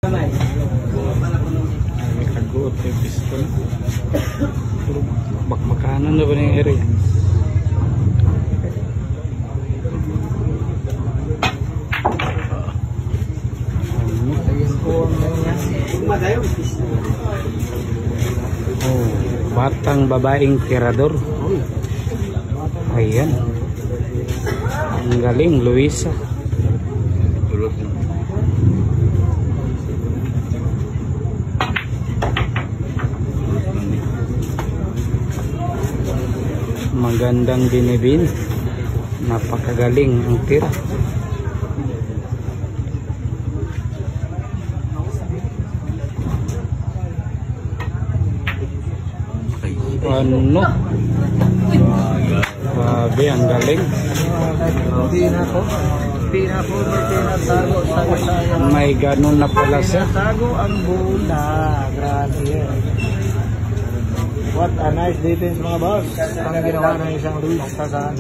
May kaguot yung piston. Pero bakmakanan na ba na yung area? Oh, batang babaeng tirador. Ayan. Ang galing, Luisa. Magandang binibin. Napakagaling ang tira. Ano? Grabe, ang galing. May ganun na pala siya. Tago ang bola. Grabe. What a nice defense mga boss. Ang ginawa ng isang Luis Hassan.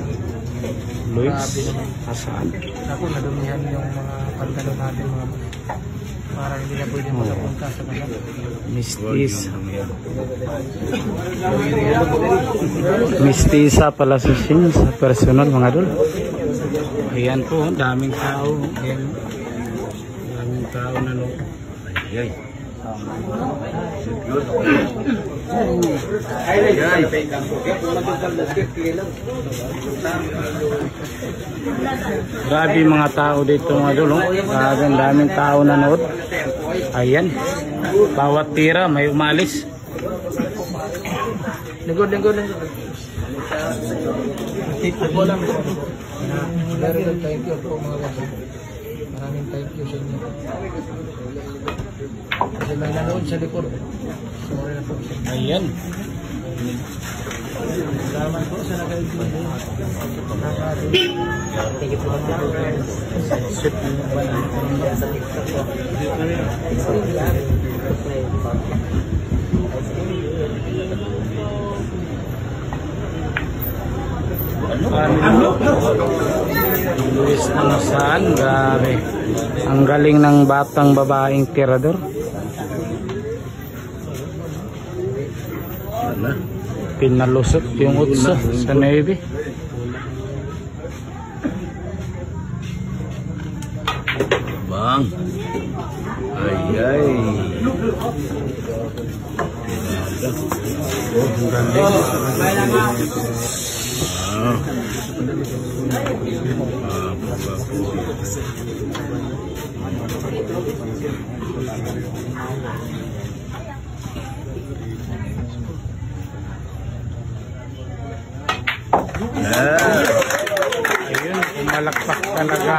Luis Hassan. Ako, nadumihan yung mga pantalon natin mga boss. Para hindi na pwede magpunta sa kanila. Mistisa pala si Shin sa personal mga dul. Ayan po, daming tao. Ayan. Daming tao na no. Ay. Grabe mga tao dito mga dul. Grabe, daming tao na nood. Ayan. Bawat tira may umalis. Lingkod. Very good, thank you po mga boss. Maraming thank you sa inyo. Kasi may nanood sa likod. Sorry na po. Ayan. Salamat po sa nag-ibig. Thank you po. Sa TikTok po. Luis Hassan, grabe. Ang galing ng batang babaeng tirador. Pinalusot yung utso sa Navy. Bang. Ay. Ang galing. Ayun, pumalakpak talaga.